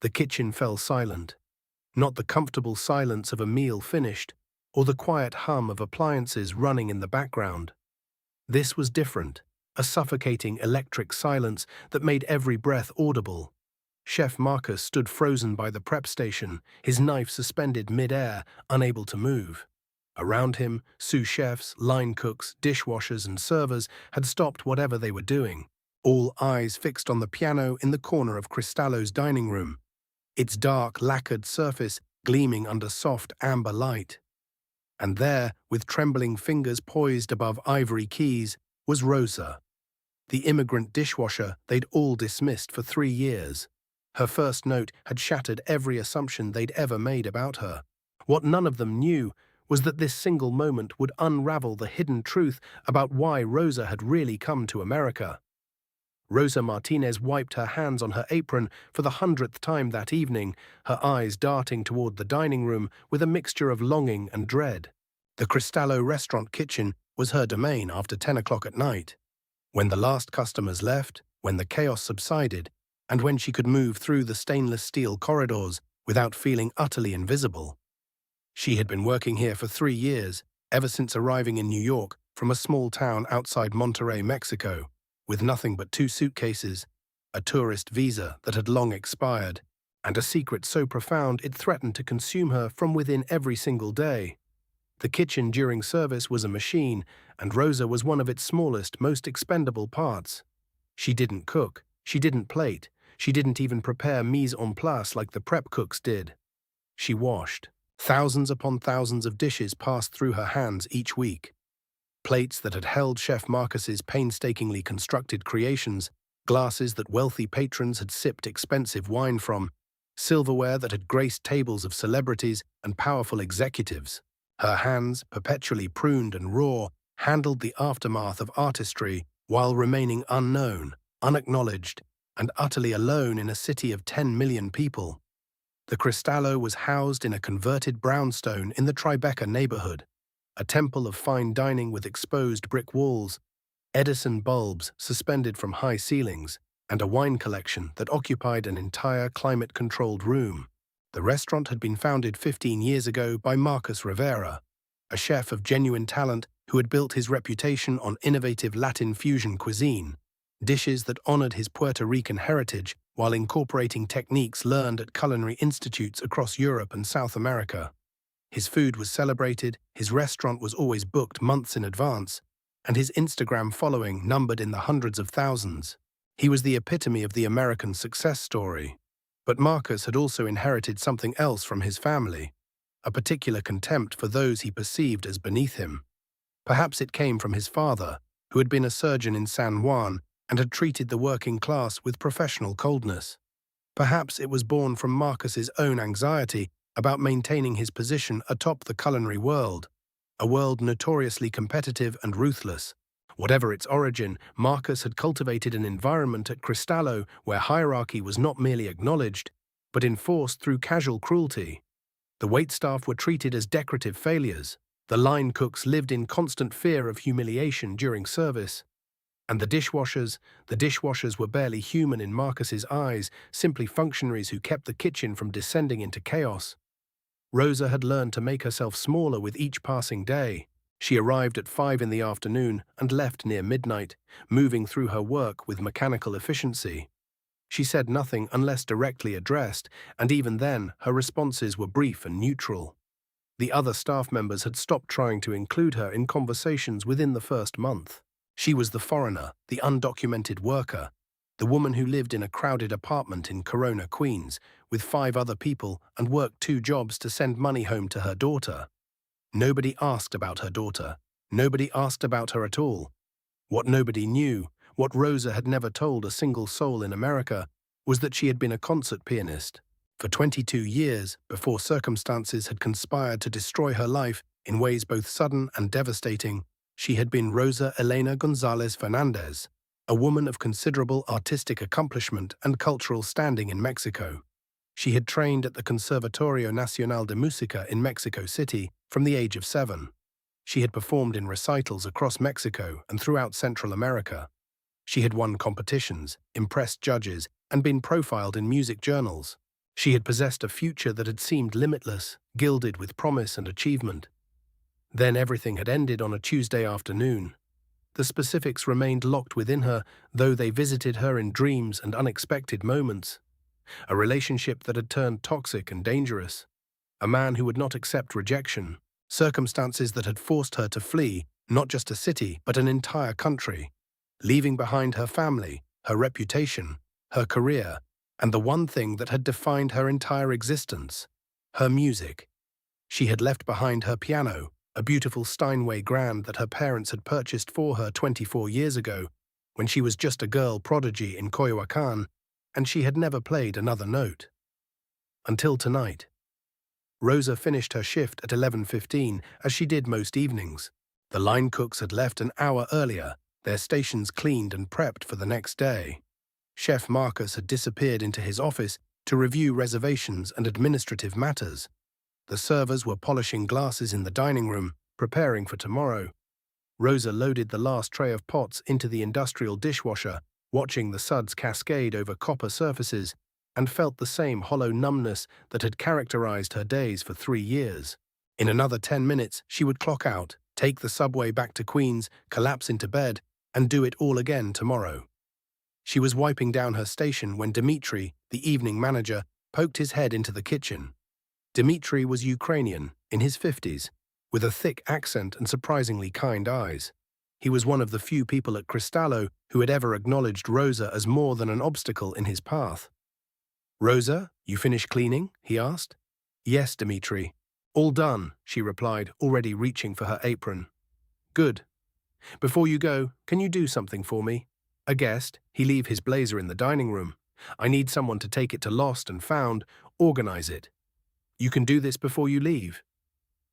The kitchen fell silent. Not the comfortable silence of a meal finished, or the quiet hum of appliances running in the background. This was different, a suffocating electric silence that made every breath audible. Chef Marcus stood frozen by the prep station, his knife suspended mid-air, unable to move. Around him, sous chefs, line cooks, dishwashers, and servers had stopped whatever they were doing, all eyes fixed on the piano in the corner of Cristallo's dining room, its dark, lacquered surface gleaming under soft amber light. And there, with trembling fingers poised above ivory keys, was Rosa, the immigrant dishwasher they'd all dismissed for 3 years. Her first note had shattered every assumption they'd ever made about her. What none of them knew was that this single moment would unravel the hidden truth about why Rosa had really come to America. Rosa Martinez wiped her hands on her apron for the 100th time that evening, her eyes darting toward the dining room with a mixture of longing and dread. The Cristallo restaurant kitchen was her domain after 10 o'clock at night. When the last customers left, when the chaos subsided, and when she could move through the stainless steel corridors without feeling utterly invisible. She had been working here for 3 years, ever since arriving in New York from a small town outside Monterrey, Mexico, with nothing but 2 suitcases, a tourist visa that had long expired, and a secret so profound it threatened to consume her from within every single day. The kitchen during service was a machine, and Rosa was one of its smallest, most expendable parts. She didn't cook, she didn't plate, she didn't even prepare mise en place like the prep cooks did. She washed. Thousands upon thousands of dishes passed through her hands each week. Plates that had held Chef Marcus's painstakingly constructed creations, glasses that wealthy patrons had sipped expensive wine from, silverware that had graced tables of celebrities and powerful executives. Her hands, perpetually pruned and raw, handled the aftermath of artistry while remaining unknown, unacknowledged, and utterly alone in a city of 10 million people. The Cristallo was housed in a converted brownstone in the Tribeca neighborhood, a temple of fine dining with exposed brick walls, Edison bulbs suspended from high ceilings, and a wine collection that occupied an entire climate-controlled room. The restaurant had been founded 15 years ago by Marcus Rivera, a chef of genuine talent who had built his reputation on innovative Latin fusion cuisine, dishes that honored his Puerto Rican heritage while incorporating techniques learned at culinary institutes across Europe and South America. His food was celebrated, his restaurant was always booked months in advance, and his Instagram following numbered in the hundreds of thousands. He was the epitome of the American success story. But Marcus had also inherited something else from his family, a particular contempt for those he perceived as beneath him. Perhaps it came from his father, who had been a surgeon in San Juan and had treated the working class with professional coldness. Perhaps it was born from Marcus's own anxiety about maintaining his position atop the culinary world, a world notoriously competitive and ruthless. Whatever its origin, Marcus had cultivated an environment at Cristallo where hierarchy was not merely acknowledged, but enforced through casual cruelty. The waitstaff were treated as decorative failures, the line cooks lived in constant fear of humiliation during service, and the dishwashers were barely human in Marcus's eyes, simply functionaries who kept the kitchen from descending into chaos. Rosa had learned to make herself smaller with each passing day. She arrived at 5 in the afternoon and left near midnight, moving through her work with mechanical efficiency. She said nothing unless directly addressed, and even then her responses were brief and neutral. The other staff members had stopped trying to include her in conversations within the first month. She was the foreigner, the undocumented worker, the woman who lived in a crowded apartment in Corona, Queens, with 5 other people and worked 2 jobs to send money home to her daughter. Nobody asked about her daughter. Nobody asked about her at all. What nobody knew, what Rosa had never told a single soul in America, was that she had been a concert pianist for 22 years before circumstances had conspired to destroy her life in ways both sudden and devastating. She had been Rosa Elena González Fernández, a woman of considerable artistic accomplishment and cultural standing in Mexico. She had trained at the Conservatorio Nacional de Música in Mexico City from the age of 7. She had performed in recitals across Mexico and throughout Central America. She had won competitions, impressed judges, and been profiled in music journals. She had possessed a future that had seemed limitless, gilded with promise and achievement. Then everything had ended on a Tuesday afternoon. The specifics remained locked within her, though they visited her in dreams and unexpected moments. A relationship that had turned toxic and dangerous. A man who would not accept rejection. Circumstances that had forced her to flee, not just a city, but an entire country. Leaving behind her family, her reputation, her career, and the one thing that had defined her entire existence, her music. She had left behind her piano, a beautiful Steinway grand that her parents had purchased for her 24 years ago, when she was just a girl prodigy in Coyoacán, and she had never played another note. Until tonight. Rosa finished her shift at 11:15, as she did most evenings. The line cooks had left an hour earlier, their stations cleaned and prepped for the next day. Chef Marcus had disappeared into his office to review reservations and administrative matters. The servers were polishing glasses in the dining room, preparing for tomorrow. Rosa loaded the last tray of pots into the industrial dishwasher, watching the suds cascade over copper surfaces, and felt the same hollow numbness that had characterized her days for 3 years. In another 10 minutes, she would clock out, take the subway back to Queens, collapse into bed, and do it all again tomorrow. She was wiping down her station when Dmitri, the evening manager, poked his head into the kitchen. Dmitri was Ukrainian, in his 50s, with a thick accent and surprisingly kind eyes. He was one of the few people at Cristallo who had ever acknowledged Rosa as more than an obstacle in his path. "Rosa, you finished cleaning?" he asked. "Yes, Dmitri." "All done," she replied, already reaching for her apron. "Good. Before you go, can you do something for me? A guest, he leave his blazer in the dining room. I need someone to take it to Lost and Found, organize it. You can do this before you leave."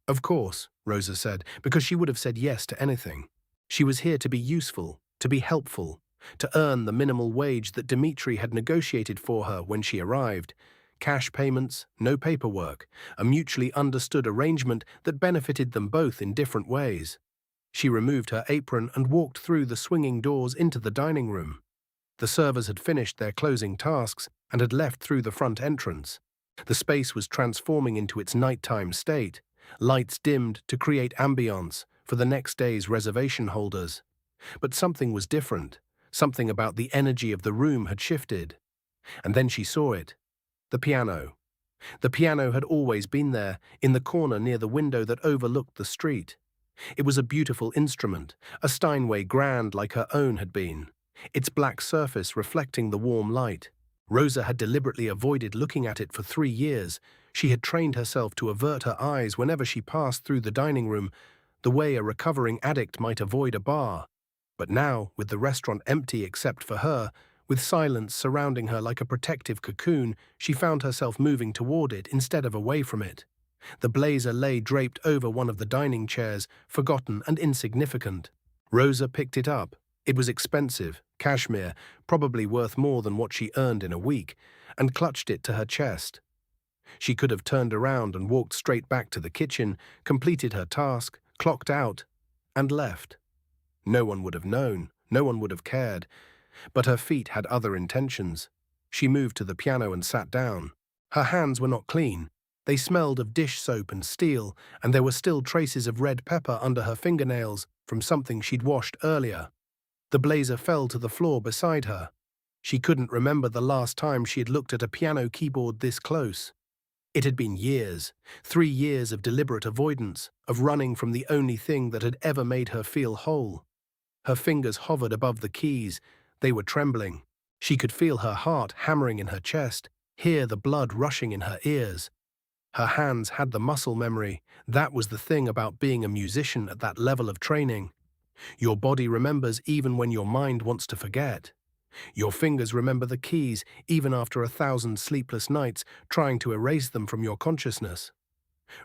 "Of course," Rosa said, because she would have said yes to anything. She was here to be useful, to be helpful, to earn the minimal wage that Dmitri had negotiated for her when she arrived. Cash payments, no paperwork, a mutually understood arrangement that benefited them both in different ways. She removed her apron and walked through the swinging doors into the dining room. The servers had finished their closing tasks and had left through the front entrance. The space was transforming into its nighttime state, lights dimmed to create ambiance for the next day's reservation holders. But something was different. Something about the energy of the room had shifted. And then she saw it. The piano. The piano had always been there, in the corner near the window that overlooked the street. It was a beautiful instrument, a Steinway grand like her own had been, its black surface reflecting the warm light. Rosa had deliberately avoided looking at it for 3 years. She had trained herself to avert her eyes whenever she passed through the dining room, the way a recovering addict might avoid a bar. But now, with the restaurant empty except for her, with silence surrounding her like a protective cocoon, she found herself moving toward it instead of away from it. The blazer lay draped over one of the dining chairs, forgotten and insignificant. Rosa picked it up. It was expensive, cashmere, probably worth more than what she earned in a week, and clutched it to her chest. She could have turned around and walked straight back to the kitchen, completed her task, clocked out, and left. No one would have known, no one would have cared, but her feet had other intentions. She moved to the piano and sat down. Her hands were not clean. They smelled of dish soap and steel, and there were still traces of red pepper under her fingernails from something she'd washed earlier. The blazer fell to the floor beside her. She couldn't remember the last time she had looked at a piano keyboard this close. It had been years, 3 years of deliberate avoidance, of running from the only thing that had ever made her feel whole. Her fingers hovered above the keys. They were trembling. She could feel her heart hammering in her chest, hear the blood rushing in her ears. Her hands had the muscle memory. That was the thing about being a musician at that level of training. Your body remembers even when your mind wants to forget. Your fingers remember the keys even after 1,000 sleepless nights trying to erase them from your consciousness.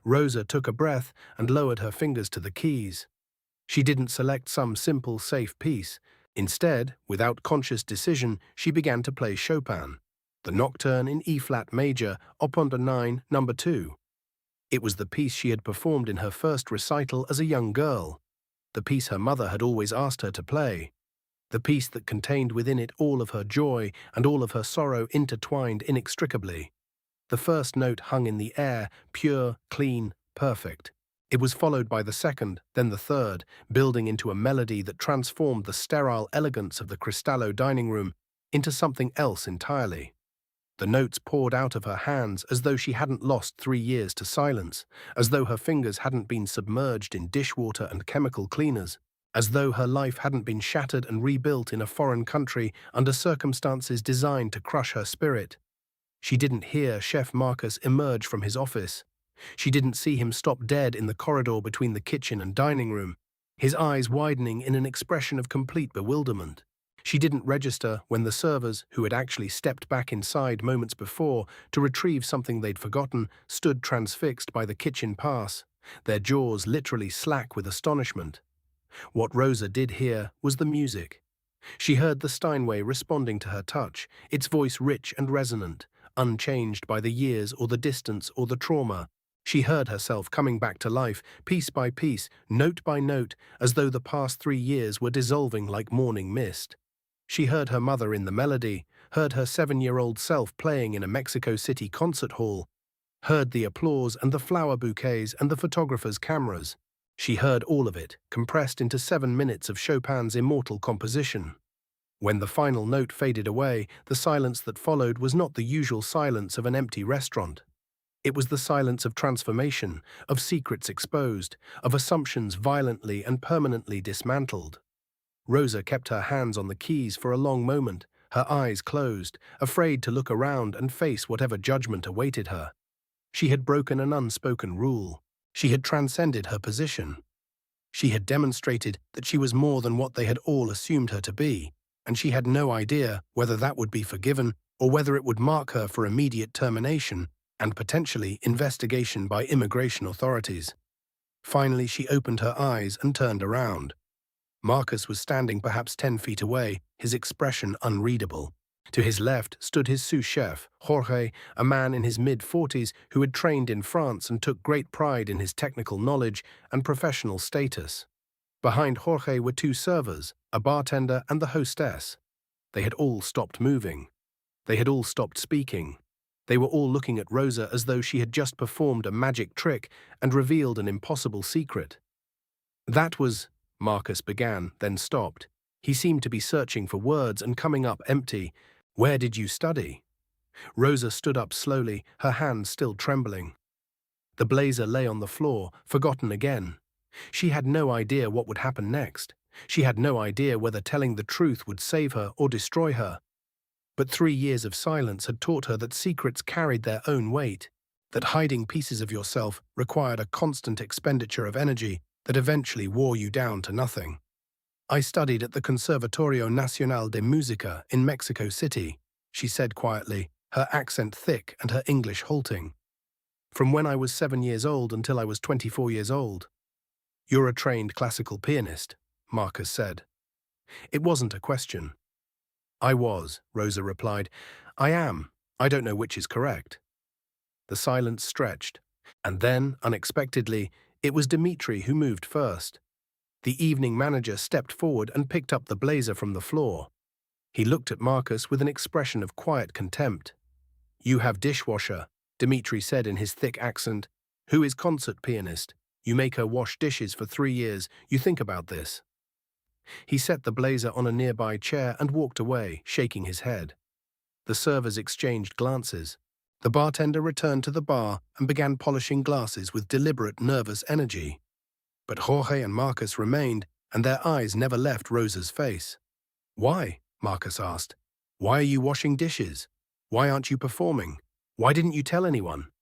Rosa took a breath and lowered her fingers to the keys. She didn't select some simple, safe piece. Instead, without conscious decision, she began to play Chopin, the Nocturne in E-flat major, Op. 9, No. 2. It was the piece she had performed in her first recital as a young girl, the piece her mother had always asked her to play, the piece that contained within it all of her joy and all of her sorrow intertwined inextricably. The first note hung in the air, pure, clean, perfect. It was followed by the second, then the third, building into a melody that transformed the sterile elegance of the Cristallo dining room into something else entirely. The notes poured out of her hands as though she hadn't lost 3 years to silence, as though her fingers hadn't been submerged in dishwater and chemical cleaners, as though her life hadn't been shattered and rebuilt in a foreign country under circumstances designed to crush her spirit. She didn't hear Chef Marcus emerge from his office. She didn't see him stop dead in the corridor between the kitchen and dining room, his eyes widening in an expression of complete bewilderment. She didn't register when the servers, who had actually stepped back inside moments before to retrieve something they'd forgotten, stood transfixed by the kitchen pass, their jaws literally slack with astonishment. What Rosa did hear was the music. She heard the Steinway responding to her touch, its voice rich and resonant, unchanged by the years or the distance or the trauma. She heard herself coming back to life, piece by piece, note by note, as though the past 3 years were dissolving like morning mist. She heard her mother in the melody, heard her 7-year-old self playing in a Mexico City concert hall, heard the applause and the flower bouquets and the photographers' cameras. She heard all of it, compressed into 7 minutes of Chopin's immortal composition. When the final note faded away, the silence that followed was not the usual silence of an empty restaurant. It was the silence of transformation, of secrets exposed, of assumptions violently and permanently dismantled. Rosa kept her hands on the keys for a long moment, her eyes closed, afraid to look around and face whatever judgment awaited her. She had broken an unspoken rule. She had transcended her position. She had demonstrated that she was more than what they had all assumed her to be, and she had no idea whether that would be forgiven or whether it would mark her for immediate termination and potentially investigation by immigration authorities. Finally, she opened her eyes and turned around. Marcus was standing perhaps 10 feet away, his expression unreadable. To his left stood his sous chef, Jorge, a man in his mid-40s who had trained in France and took great pride in his technical knowledge and professional status. Behind Jorge were 2 servers, a bartender and the hostess. They had all stopped moving. They had all stopped speaking. They were all looking at Rosa as though she had just performed a magic trick and revealed an impossible secret. "That was," Marcus began, then stopped. He seemed to be searching for words and coming up empty. "Where did you study?" Rosa stood up slowly, her hands still trembling. The blazer lay on the floor, forgotten again. She had no idea what would happen next. She had no idea whether telling the truth would save her or destroy her. But 3 years of silence had taught her that secrets carried their own weight, that hiding pieces of yourself required a constant expenditure of energy that eventually wore you down to nothing. "I studied at the Conservatorio Nacional de Música in Mexico City," she said quietly, her accent thick and her English halting. "From when I was 7 years old until I was 24 years old." "You're a trained classical pianist," Marcus said. It wasn't a question. "I was," Rosa replied. "I am. I don't know which is correct." The silence stretched, and then, unexpectedly, it was Dmitri who moved first. The evening manager stepped forward and picked up the blazer from the floor. He looked at Marcus with an expression of quiet contempt. "You have dishwasher," Dmitri said in his thick accent. "Who is concert pianist? You make her wash dishes for 3 years. You think about this." He set the blazer on a nearby chair and walked away, shaking his head. The servers exchanged glances. The bartender returned to the bar and began polishing glasses with deliberate, nervous energy. But Jorge and Marcus remained, and their eyes never left Rosa's face. "Why?" Marcus asked. "Why are you washing dishes? Why aren't you performing? Why didn't you tell anyone?"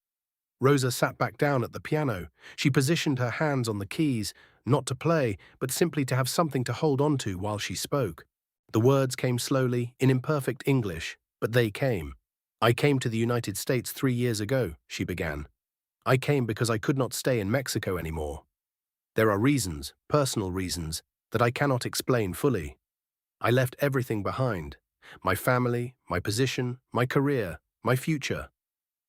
Rosa sat back down at the piano. She positioned her hands on the keys, not to play, but simply to have something to hold on to while she spoke. The words came slowly, in imperfect English, but they came. "I came to the United States 3 years ago," she began. "I came because I could not stay in Mexico anymore. There are reasons, personal reasons, that I cannot explain fully. I left everything behind. My family, my position, my career, my future.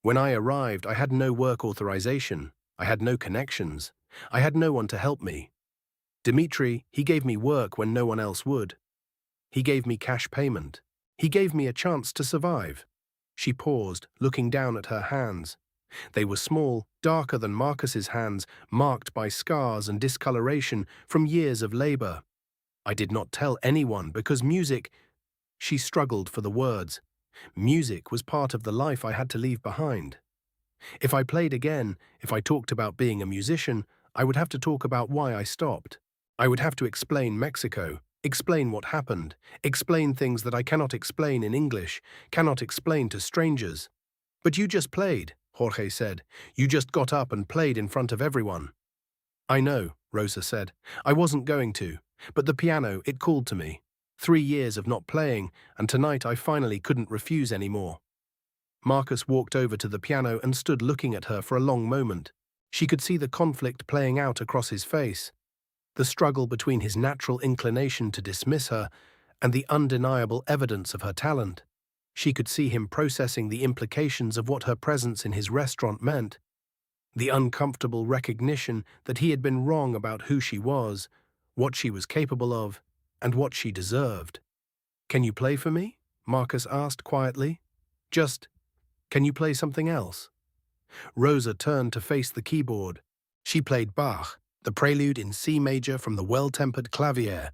When I arrived, I had no work authorization. I had no connections. I had no one to help me. Dmitri, he gave me work when no one else would. He gave me cash payment. He gave me a chance to survive. She paused, looking down at her hands. They were small, darker than Marcus's hands, marked by scars and discoloration from years of labor. I did not tell anyone because music— She struggled for the words. Music was part of the life I had to leave behind. If I played again, if I talked about being a musician, I would have to talk about why I stopped. I would have to explain Mexico, explain what happened, explain things that I cannot explain in English, cannot explain to strangers. But you just played, Jorge said. You just got up and played in front of everyone. I know, Rosa said. I wasn't going to, but the piano, it called to me. 3 years of not playing, and tonight I finally couldn't refuse anymore. Marcus walked over to the piano and stood looking at her for a long moment. She could see the conflict playing out across his face, the struggle between his natural inclination to dismiss her and the undeniable evidence of her talent. She could see him processing the implications of what her presence in his restaurant meant, the uncomfortable recognition that he had been wrong about who she was, what she was capable of, and what she deserved. "Can you play for me?" Marcus asked quietly. Can you play something else?" Rosa turned to face the keyboard. She played Bach, the prelude in C major from the Well-Tempered Clavier,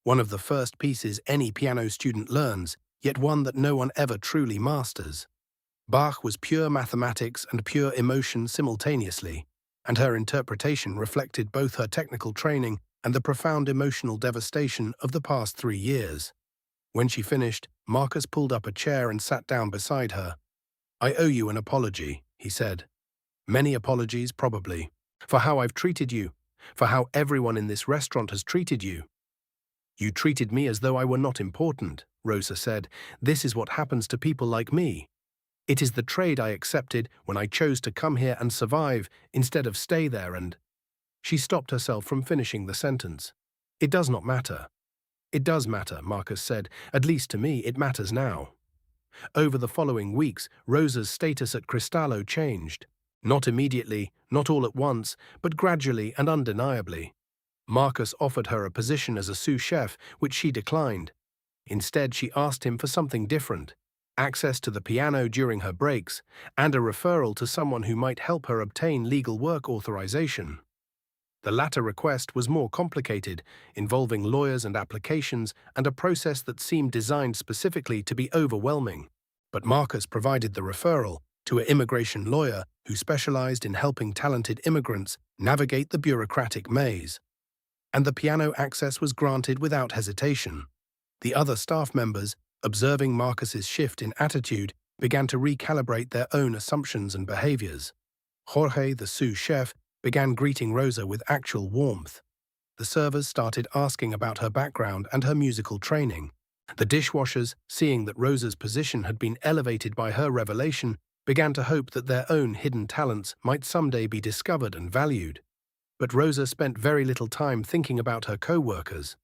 one of the first pieces any piano student learns, yet one that no one ever truly masters. Bach was pure mathematics and pure emotion simultaneously, and her interpretation reflected both her technical training and the profound emotional devastation of the past 3 years. When she finished, Marcus pulled up a chair and sat down beside her. "I owe you an apology," he said. "Many apologies, probably, for how I've treated you, for how everyone in this restaurant has treated you." "You treated me as though I were not important," Rosa said. "This is what happens to people like me. It is the trade I accepted when I chose to come here and survive instead of stay there and—" She stopped herself from finishing the sentence. "It does not matter." "It does matter," Marcus said. "At least to me, it matters now." Over the following weeks, Rosa's status at Cristallo changed. Not immediately, not all at once, but gradually and undeniably. Marcus offered her a position as a sous chef, which she declined. Instead, she asked him for something different: access to the piano during her breaks, and a referral to someone who might help her obtain legal work authorization. The latter request was more complicated, involving lawyers and applications, and a process that seemed designed specifically to be overwhelming. But Marcus provided the referral to an immigration lawyer who specialized in helping talented immigrants navigate the bureaucratic maze. And the piano access was granted without hesitation. The other staff members, observing Marcus's shift in attitude, began to recalibrate their own assumptions and behaviors. Jorge, the sous chef, began greeting Rosa with actual warmth. The servers started asking about her background and her musical training. The dishwashers, seeing that Rosa's position had been elevated by her revelation, began to hope that their own hidden talents might someday be discovered and valued. But Rosa spent very little time thinking about her co-workers.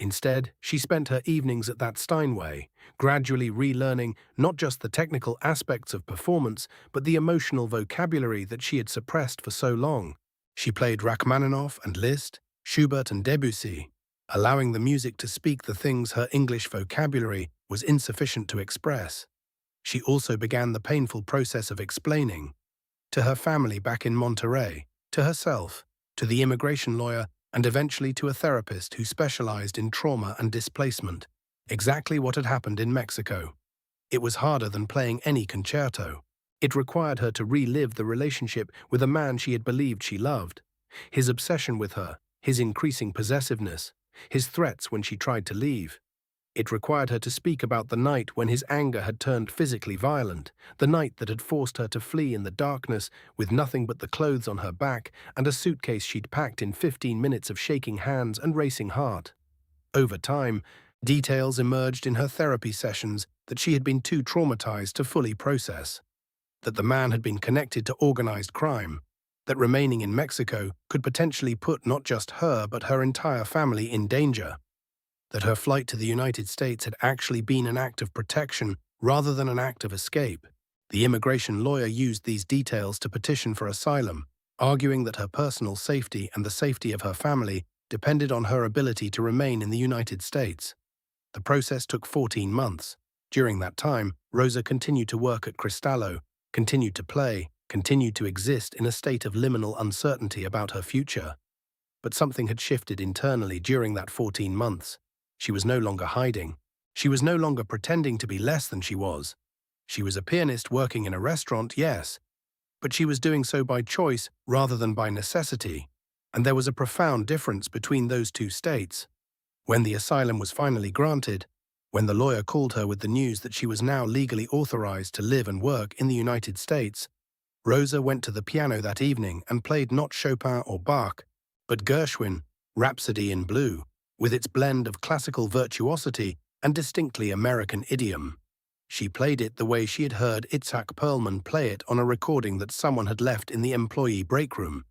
Instead, she spent her evenings at that Steinway, gradually relearning not just the technical aspects of performance, but the emotional vocabulary that she had suppressed for so long. She played Rachmaninoff and Liszt, Schubert and Debussy, allowing the music to speak the things her English vocabulary was insufficient to express. She also began the painful process of explaining to her family back in Monterrey, to herself, to the immigration lawyer, and eventually to a therapist who specialized in trauma and displacement, exactly what had happened in Mexico. It was harder than playing any concerto. It required her to relive the relationship with a man she had believed she loved, his obsession with her, his increasing possessiveness, his threats when she tried to leave. It required her to speak about the night when his anger had turned physically violent, the night that had forced her to flee in the darkness with nothing but the clothes on her back and a suitcase she'd packed in 15 minutes of shaking hands and racing heart. Over time, details emerged in her therapy sessions that she had been too traumatized to fully process. That the man had been connected to organized crime, that remaining in Mexico could potentially put not just her but her entire family in danger, that her flight to the United States had actually been an act of protection rather than an act of escape. The immigration lawyer used these details to petition for asylum, arguing that her personal safety and the safety of her family depended on her ability to remain in the United States. The process took 14 months. During that time, Rosa continued to work at Cristallo, continued to play, continued to exist in a state of liminal uncertainty about her future. But something had shifted internally during that 14 months. She was no longer hiding. She was no longer pretending to be less than she was. She was a pianist working in a restaurant, yes, but she was doing so by choice rather than by necessity, and there was a profound difference between those two states. When the asylum was finally granted, when the lawyer called her with the news that she was now legally authorized to live and work in the United States, Rosa went to the piano that evening and played not Chopin or Bach, but Gershwin, Rhapsody in Blue, with its blend of classical virtuosity and distinctly American idiom. She played it the way she had heard Itzhak Perlman play it on a recording that someone had left in the employee break room,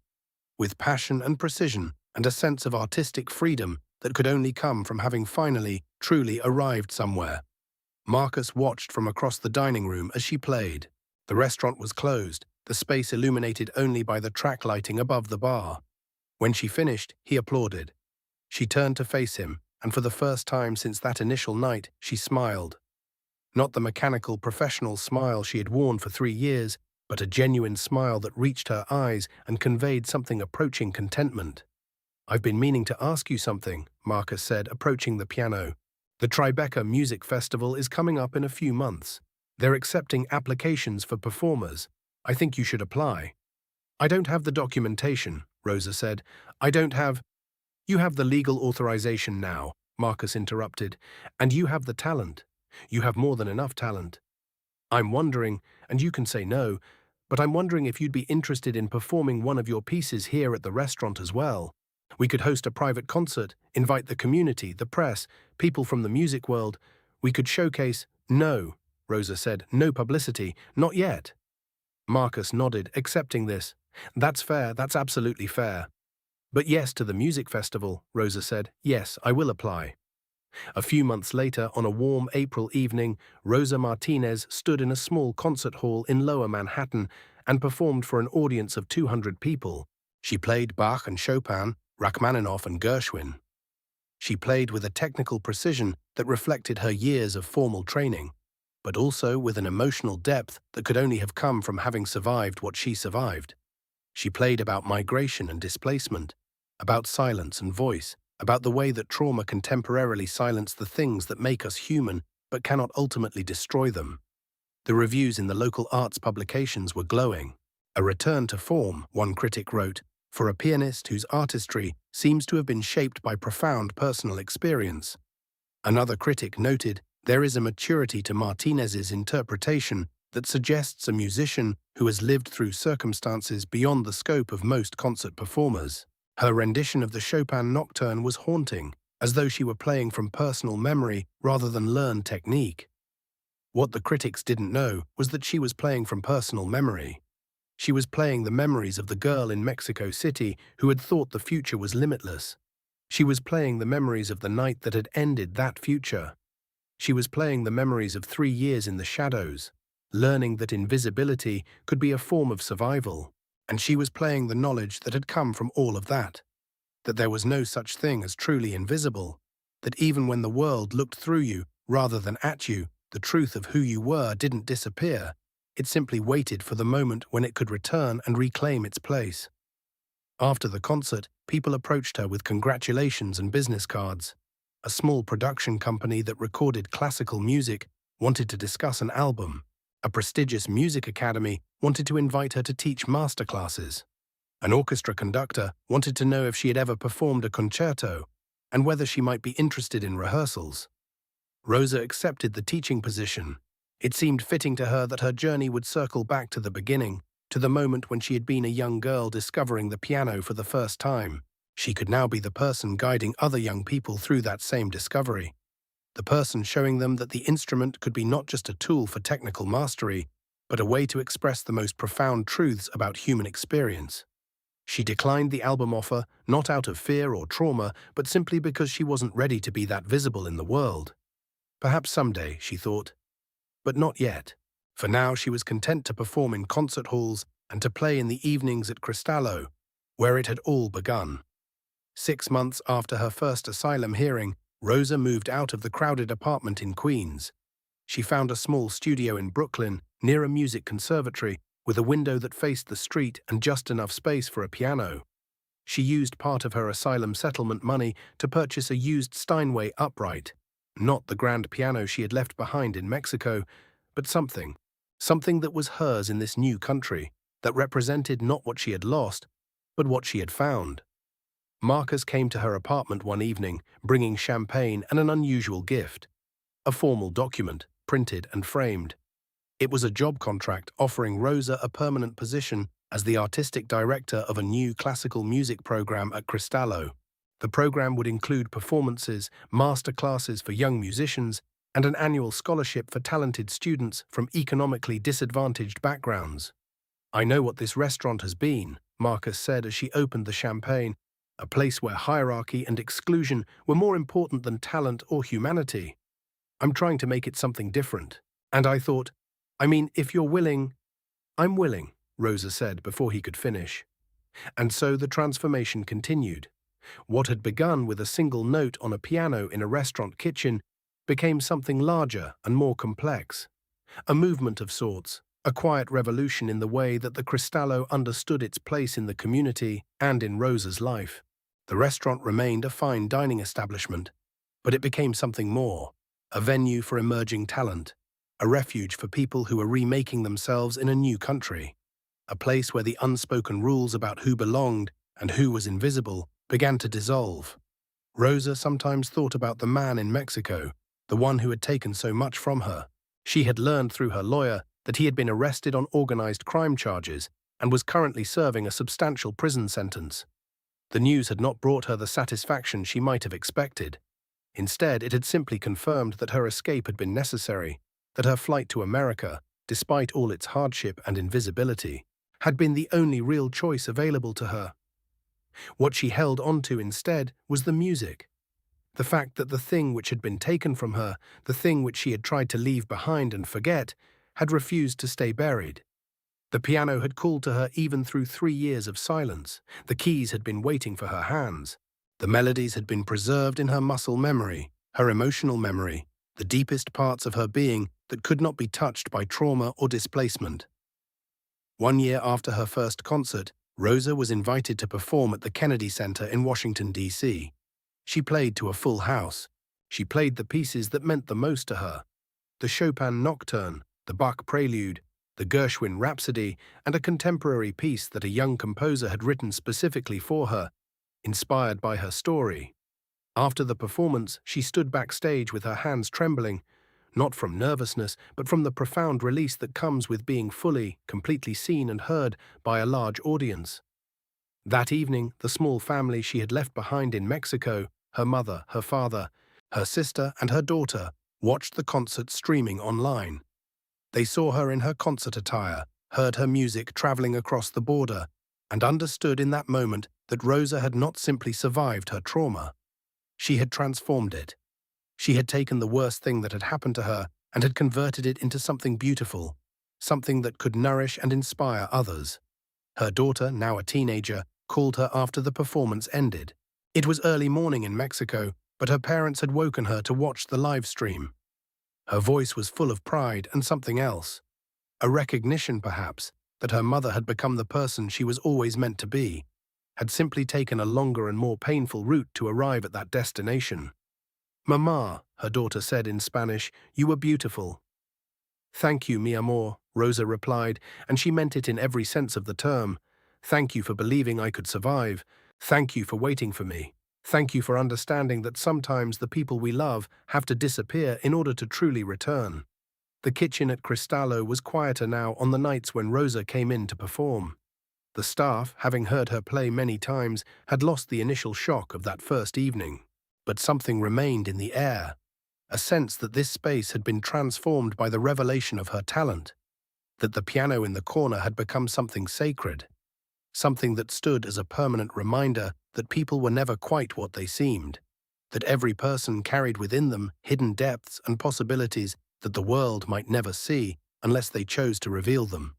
with passion and precision and a sense of artistic freedom that could only come from having finally, truly arrived somewhere. Marcus watched from across the dining room as she played. The restaurant was closed, the space illuminated only by the track lighting above the bar. When she finished, he applauded. She turned to face him, and for the first time since that initial night, she smiled. Not the mechanical, professional smile she had worn for 3 years, but a genuine smile that reached her eyes and conveyed something approaching contentment. "I've been meaning to ask you something," Marcus said, approaching the piano. "The Tribeca Music Festival is coming up in a few months. They're accepting applications for performers. I think you should apply." "I don't have the documentation," Rosa said. "I don't have—" "You have the legal authorization now," Marcus interrupted, "and you have the talent. You have more than enough talent. I'm wondering, and you can say no, but I'm wondering if you'd be interested in performing one of your pieces here at the restaurant as well. We could host a private concert, invite the community, the press, people from the music world. We could showcase—" "No," Rosa said, "no publicity, not yet." Marcus nodded, accepting this. "That's fair, that's absolutely fair." "But yes to the music festival," Rosa said. "Yes, I will apply." A few months later, on a warm April evening, Rosa Martinez stood in a small concert hall in Lower Manhattan and performed for an audience of 200 people. She played Bach and Chopin, Rachmaninoff and Gershwin. She played with a technical precision that reflected her years of formal training, but also with an emotional depth that could only have come from having survived what she survived. She played about migration and displacement, about silence and voice, about the way that trauma can temporarily silence the things that make us human but cannot ultimately destroy them. The reviews in the local arts publications were glowing. "A return to form," one critic wrote, "for a pianist whose artistry seems to have been shaped by profound personal experience." Another critic noted, "There is a maturity to Martinez's interpretation that suggests a musician who has lived through circumstances beyond the scope of most concert performers." Her rendition of the Chopin Nocturne was haunting, as though she were playing from personal memory rather than learned technique. What the critics didn't know was that she was playing from personal memory. She was playing the memories of the girl in Mexico City who had thought the future was limitless. She was playing the memories of the night that had ended that future. She was playing the memories of 3 years in the shadows, learning that invisibility could be a form of survival. And she was playing the knowledge that had come from all of that there was no such thing as truly invisible, that even when the world looked through you rather than at you, the truth of who you were didn't disappear. It simply waited for the moment when it could return and reclaim its place. After the concert, people approached her with congratulations and business cards. A small production company that recorded classical music wanted to discuss an album. A prestigious music academy wanted to invite her to teach masterclasses. An orchestra conductor wanted to know if she had ever performed a concerto and whether she might be interested in rehearsals. Rosa accepted the teaching position. It seemed fitting to her that her journey would circle back to the beginning, to the moment when she had been a young girl discovering the piano for the first time. She could now be the person guiding other young people through that same discovery. The person showing them that the instrument could be not just a tool for technical mastery, but a way to express the most profound truths about human experience. She declined the album offer, not out of fear or trauma, but simply because she wasn't ready to be that visible in the world. Perhaps someday, she thought, but not yet. For now, she was content to perform in concert halls and to play in the evenings at Cristallo, where it had all begun. 6 months after her first asylum hearing, Rosa moved out of the crowded apartment in Queens. She found a small studio in Brooklyn, near a music conservatory, with a window that faced the street and just enough space for a piano. She used part of her asylum settlement money to purchase a used Steinway upright, not the grand piano she had left behind in Mexico, but something that was hers in this new country, that represented not what she had lost, but what she had found. Marcus came to her apartment one evening, bringing champagne and an unusual gift, a formal document, printed and framed. It was a job contract offering Rosa a permanent position as the artistic director of a new classical music program at Cristallo. The program would include performances, master classes for young musicians, and an annual scholarship for talented students from economically disadvantaged backgrounds. "I know what this restaurant has been," Marcus said as she opened the champagne, "a place where hierarchy and exclusion were more important than talent or humanity. I'm trying to make it something different. And I thought, if you're willing—" "I'm willing," Rosa said before he could finish. And so the transformation continued. What had begun with a single note on a piano in a restaurant kitchen became something larger and more complex. A movement of sorts, a quiet revolution in the way that the Cristallo understood its place in the community and in Rosa's life. The restaurant remained a fine dining establishment, but it became something more, a venue for emerging talent, a refuge for people who were remaking themselves in a new country, a place where the unspoken rules about who belonged and who was invisible began to dissolve. Rosa sometimes thought about the man in Mexico, the one who had taken so much from her. She had learned through her lawyer that he had been arrested on organized crime charges and was currently serving a substantial prison sentence. The news had not brought her the satisfaction she might have expected. Instead, it had simply confirmed that her escape had been necessary, that her flight to America, despite all its hardship and invisibility, had been the only real choice available to her. What she held onto instead was the music. The fact that the thing which had been taken from her, the thing which she had tried to leave behind and forget, had refused to stay buried. The piano had called to her even through 3 years of silence. The keys had been waiting for her hands. The melodies had been preserved in her muscle memory, her emotional memory, the deepest parts of her being that could not be touched by trauma or displacement. 1 year after her first concert, Rosa was invited to perform at the Kennedy Center in Washington, D.C. She played to a full house. She played the pieces that meant the most to her: the Chopin Nocturne, the Bach Prelude, the Gershwin Rhapsody, and a contemporary piece that a young composer had written specifically for her, inspired by her story. After the performance, she stood backstage with her hands trembling, not from nervousness, but from the profound release that comes with being fully, completely seen and heard by a large audience. That evening, the small family she had left behind in Mexico, her mother, her father, her sister, and her daughter, watched the concert streaming online. They saw her in her concert attire, heard her music traveling across the border, and understood in that moment that Rosa had not simply survived her trauma. She had transformed it. She had taken the worst thing that had happened to her and had converted it into something beautiful, something that could nourish and inspire others. Her daughter, now a teenager, called her after the performance ended. It was early morning in Mexico, but her parents had woken her to watch the live stream. Her voice was full of pride and something else, a recognition, perhaps, that her mother had become the person she was always meant to be, had simply taken a longer and more painful route to arrive at that destination. "Mamá," her daughter said in Spanish, "you were beautiful." "Thank you, mi amor," Rosa replied, and she meant it in every sense of the term. "Thank you for believing I could survive. Thank you for waiting for me. Thank you for understanding that sometimes the people we love have to disappear in order to truly return." The kitchen at Cristallo was quieter now on the nights when Rosa came in to perform. The staff, having heard her play many times, had lost the initial shock of that first evening. But something remained in the air, a sense that this space had been transformed by the revelation of her talent, that the piano in the corner had become something sacred, something that stood as a permanent reminder that people were never quite what they seemed, that every person carried within them hidden depths and possibilities that the world might never see unless they chose to reveal them.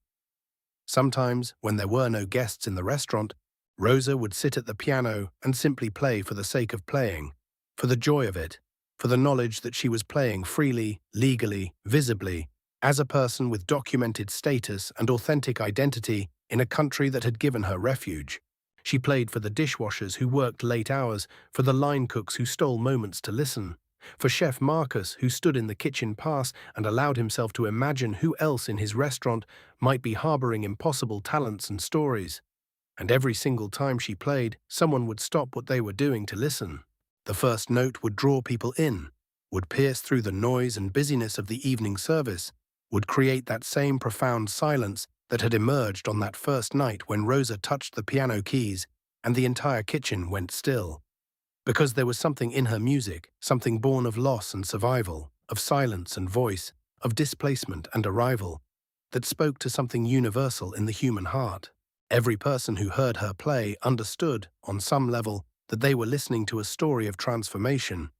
Sometimes, when there were no guests in the restaurant, Rosa would sit at the piano and simply play for the sake of playing, for the joy of it, for the knowledge that she was playing freely, legally, visibly, as a person with documented status and authentic identity in a country that had given her refuge. She played for the dishwashers who worked late hours, for the line cooks who stole moments to listen, for Chef Marcus who stood in the kitchen pass and allowed himself to imagine who else in his restaurant might be harboring impossible talents and stories. And every single time she played, someone would stop what they were doing to listen. The first note would draw people in, would pierce through the noise and busyness of the evening service, would create that same profound silence that had emerged on that first night when Rosa touched the piano keys and the entire kitchen went still. Because there was something in her music, something born of loss and survival, of silence and voice, of displacement and arrival, that spoke to something universal in the human heart. Every person who heard her play understood, on some level, that they were listening to a story of transformation,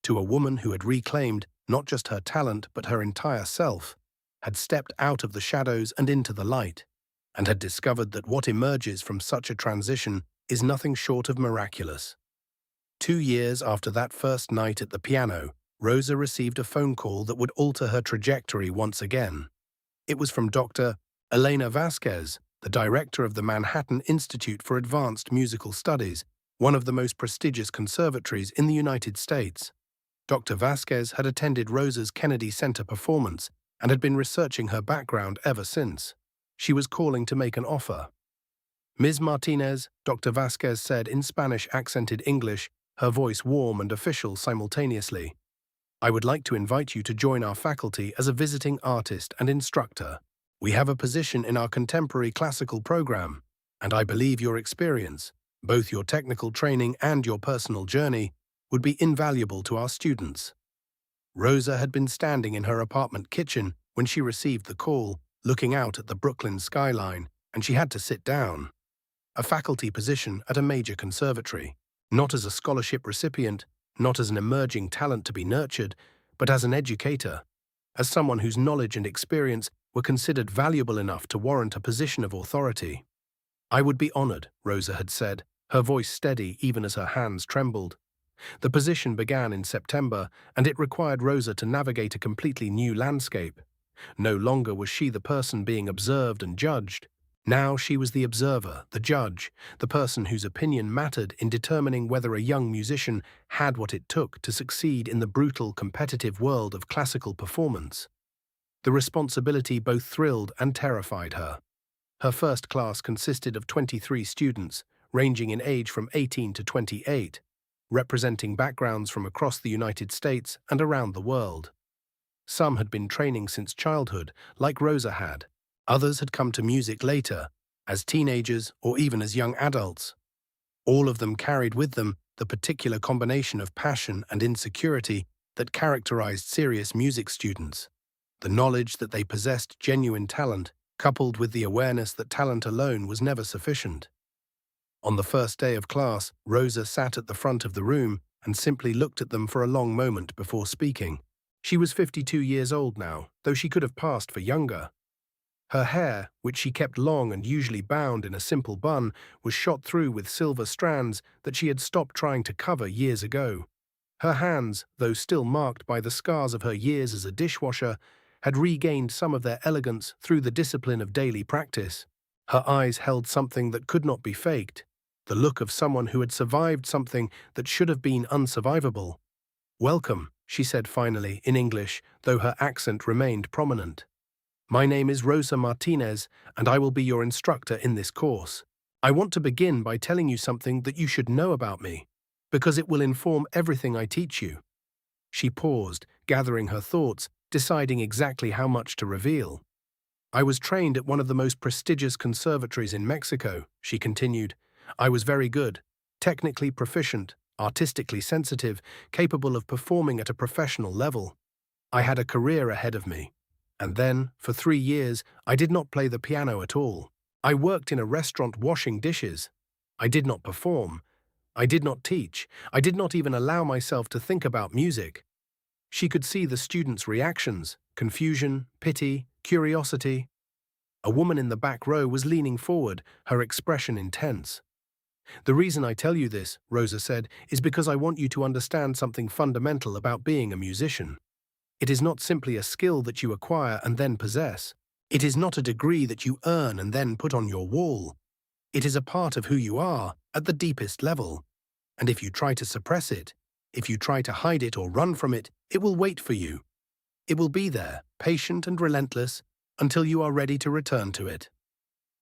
to a woman who had reclaimed not just her talent but her entire self, had stepped out of the shadows and into the light, and had discovered that what emerges from such a transition is nothing short of miraculous. 2 years after that first night at the piano, Rosa received a phone call that would alter her trajectory once again. It was from Dr. Elena Vasquez, the director of the Manhattan Institute for Advanced Musical Studies, one of the most prestigious conservatories in the United States. Dr. Vasquez had attended Rosa's Kennedy Center performance and had been researching her background ever since. She was calling to make an offer. Ms. Martinez, Dr. Vasquez said in Spanish-accented English, her voice warm and official simultaneously. I would like to invite you to join our faculty as a visiting artist and instructor. We have a position in our contemporary classical program, and I believe your experience, both your technical training and your personal journey, would be invaluable to our students. Rosa had been standing in her apartment kitchen when she received the call, looking out at the Brooklyn skyline, and she had to sit down. A faculty position at a major conservatory, not as a scholarship recipient, not as an emerging talent to be nurtured, but as an educator, as someone whose knowledge and experience were considered valuable enough to warrant a position of authority. I would be honored, Rosa had said, her voice steady even as her hands trembled. The position began in September, and it required Rosa to navigate a completely new landscape. No longer was she the person being observed and judged. Now she was the observer, the judge, the person whose opinion mattered in determining whether a young musician had what it took to succeed in the brutal, competitive world of classical performance. The responsibility both thrilled and terrified her. Her first class consisted of 23 students, ranging in age from 18 to 28, representing backgrounds from across the United States and around the world. Some had been training since childhood, like Rosa had. Others had come to music later, as teenagers or even as young adults. All of them carried with them the particular combination of passion and insecurity that characterized serious music students. The knowledge that they possessed genuine talent, coupled with the awareness that talent alone was never sufficient. On the first day of class, Rosa sat at the front of the room and simply looked at them for a long moment before speaking. She was 52 years old now, though she could have passed for younger. Her hair, which she kept long and usually bound in a simple bun, was shot through with silver strands that she had stopped trying to cover years ago. Her hands, though still marked by the scars of her years as a dishwasher, had regained some of their elegance through the discipline of daily practice. Her eyes held something that could not be faked, the look of someone who had survived something that should have been unsurvivable. "Welcome," she said finally, in English, though her accent remained prominent. "My name is Rosa Martinez, and I will be your instructor in this course. I want to begin by telling you something that you should know about me, because it will inform everything I teach you." She paused, gathering her thoughts, deciding exactly how much to reveal. "I was trained at one of the most prestigious conservatories in Mexico," she continued. "I was very good, technically proficient, artistically sensitive, capable of performing at a professional level. I had a career ahead of me. And then, for 3 years, I did not play the piano at all. I worked in a restaurant washing dishes. I did not perform. I did not teach. I did not even allow myself to think about music." She could see the students' reactions: confusion, pity, curiosity. A woman in the back row was leaning forward, her expression intense. The reason I tell you this, Rosa said, is because I want you to understand something fundamental about being a musician. It is not simply a skill that you acquire and then possess. It is not a degree that you earn and then put on your wall. It is a part of who you are at the deepest level. And if you try to suppress it, if you try to hide it or run from it, it will wait for you. It will be there, patient and relentless, until you are ready to return to it.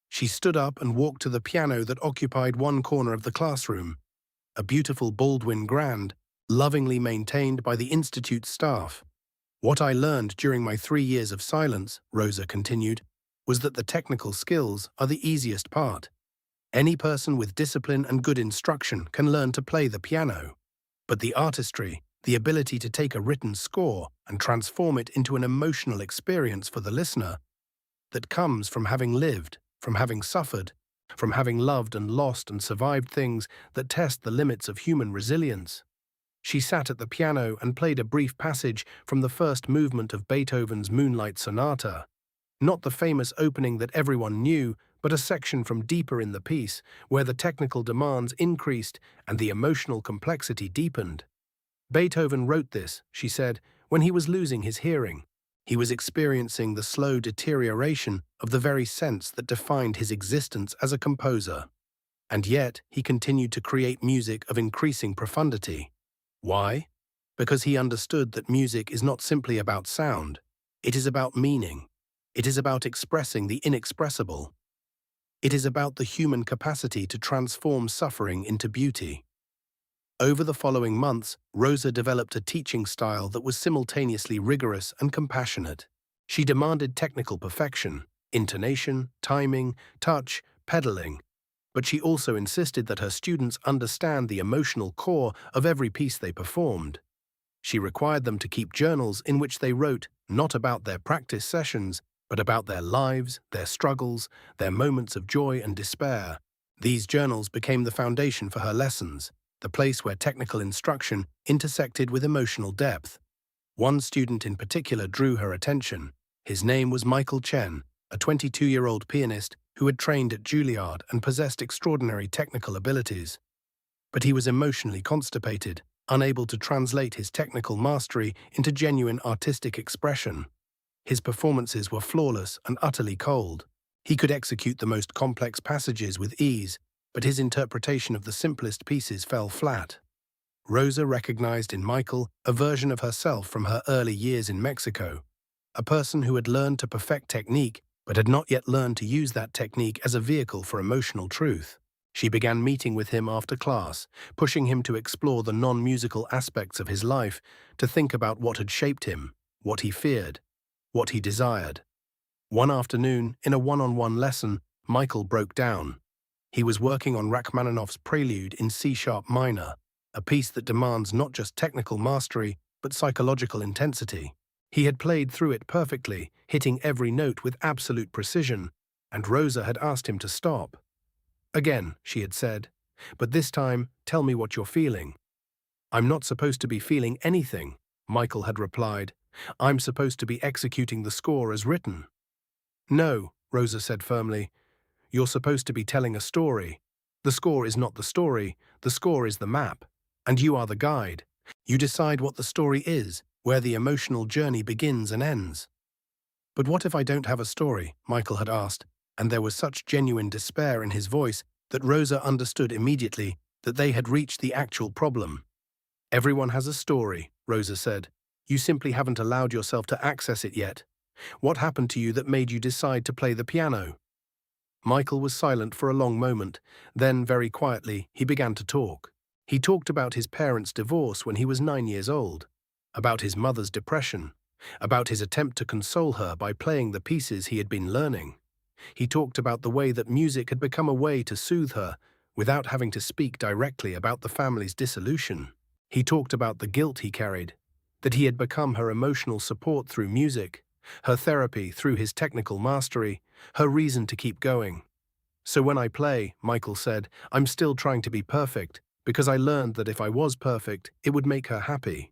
She stood up and walked to the piano that occupied one corner of the classroom, a beautiful Baldwin Grand, lovingly maintained by the Institute's staff. What I learned during my 3 years of silence, Rosa continued, was that the technical skills are the easiest part. Any person with discipline and good instruction can learn to play the piano. But the artistry, the ability to take a written score and transform it into an emotional experience for the listener, that comes from having lived, from having suffered, from having loved and lost and survived things that test the limits of human resilience. She sat at the piano and played a brief passage from the first movement of Beethoven's Moonlight Sonata. Not the famous opening that everyone knew, but a section from deeper in the piece, where the technical demands increased and the emotional complexity deepened. Beethoven wrote this, she said, when he was losing his hearing. He was experiencing the slow deterioration of the very sense that defined his existence as a composer. And yet, he continued to create music of increasing profundity. Why? Because he understood that music is not simply about sound. It is about meaning. It is about expressing the inexpressible. It is about the human capacity to transform suffering into beauty. Over the following months, Rosa developed a teaching style that was simultaneously rigorous and compassionate. She demanded technical perfection, intonation, timing, touch, pedaling, but she also insisted that her students understand the emotional core of every piece they performed. She required them to keep journals in which they wrote not about their practice sessions, but about their lives, their struggles, their moments of joy and despair. These journals became the foundation for her lessons, the place where technical instruction intersected with emotional depth. One student in particular drew her attention. His name was Michael Chen, a 22-year-old pianist who had trained at Juilliard and possessed extraordinary technical abilities. But he was emotionally constipated, unable to translate his technical mastery into genuine artistic expression. His performances were flawless and utterly cold. He could execute the most complex passages with ease, but his interpretation of the simplest pieces fell flat. Rosa recognized in Michael a version of herself from her early years in Mexico, a person who had learned to perfect technique but had not yet learned to use that technique as a vehicle for emotional truth. She began meeting with him after class, pushing him to explore the non-musical aspects of his life, to think about what had shaped him, what he feared, what he desired. One afternoon, in a one-on-one lesson, Michael broke down. He was working on Rachmaninoff's Prelude in C-sharp minor, a piece that demands not just technical mastery, but psychological intensity. He had played through it perfectly, hitting every note with absolute precision, and Rosa had asked him to stop. Again, she had said, but this time, tell me what you're feeling. I'm not supposed to be feeling anything, Michael had replied. I'm supposed to be executing the score as written. No, Rosa said firmly. You're supposed to be telling a story. The score is not the story is the map, and you are the guide. You decide what the story is, where the emotional journey begins and ends. But what if I don't have a story? Michael had asked, and there was such genuine despair in his voice that Rosa understood immediately that they had reached the actual problem. Everyone has a story, Rosa said. You simply haven't allowed yourself to access it yet. What happened to you that made you decide to play the piano? Michael was silent for a long moment. Then, very quietly, he began to talk. He talked about his parents' divorce when he was 9 years old, about his mother's depression, about his attempt to console her by playing the pieces he had been learning. He talked about the way that music had become a way to soothe her without having to speak directly about the family's dissolution. He talked about the guilt he carried, that he had become her emotional support through music, her therapy through his technical mastery, her reason to keep going. So when I play, Michael said, I'm still trying to be perfect, because I learned that if I was perfect, it would make her happy.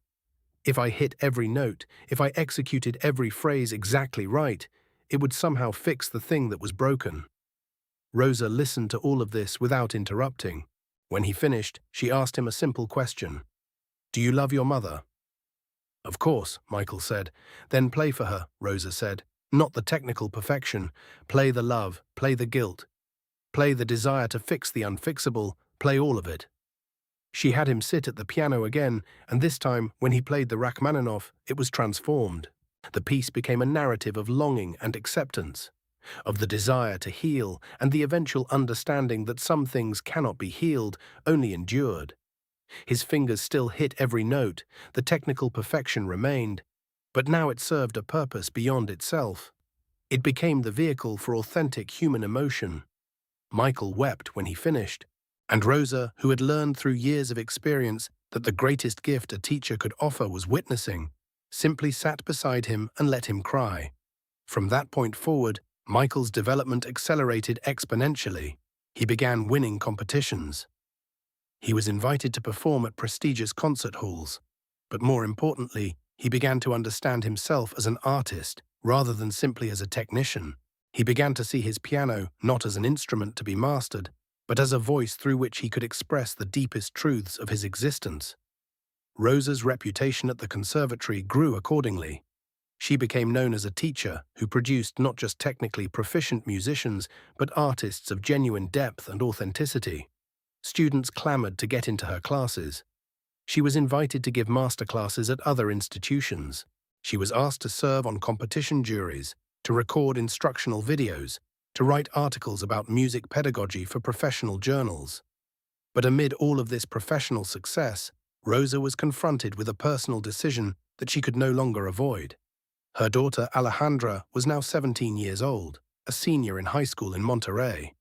If I hit every note, if I executed every phrase exactly right, it would somehow fix the thing that was broken. Rosa listened to all of this without interrupting. When he finished, she asked him a simple question. "Do you love your mother?" "Of course," Michael said. "Then play for her," Rosa said. "Not the technical perfection. Play the love, play the guilt, play the desire to fix the unfixable, play all of it." She had him sit at the piano again, and this time, when he played the Rachmaninoff, it was transformed. The piece became a narrative of longing and acceptance, of the desire to heal and the eventual understanding that some things cannot be healed, only endured. His fingers still hit every note, the technical perfection remained, but now it served a purpose beyond itself. It became the vehicle for authentic human emotion. Michael wept when he finished, and Rosa, who had learned through years of experience that the greatest gift a teacher could offer was witnessing, simply sat beside him and let him cry. From that point forward, Michael's development accelerated exponentially. He began winning competitions. He was invited to perform at prestigious concert halls, but more importantly, he began to understand himself as an artist rather than simply as a technician. He began to see his piano not as an instrument to be mastered, but as a voice through which he could express the deepest truths of his existence. Rosa's reputation at the conservatory grew accordingly. She became known as a teacher who produced not just technically proficient musicians, but artists of genuine depth and authenticity. Students clamored to get into her classes. She was invited to give masterclasses at other institutions. She was asked to serve on competition juries, to record instructional videos, to write articles about music pedagogy for professional journals. But amid all of this professional success, Rosa was confronted with a personal decision that she could no longer avoid. Her daughter Alejandra was now 17 years old, a senior in high school in Monterrey.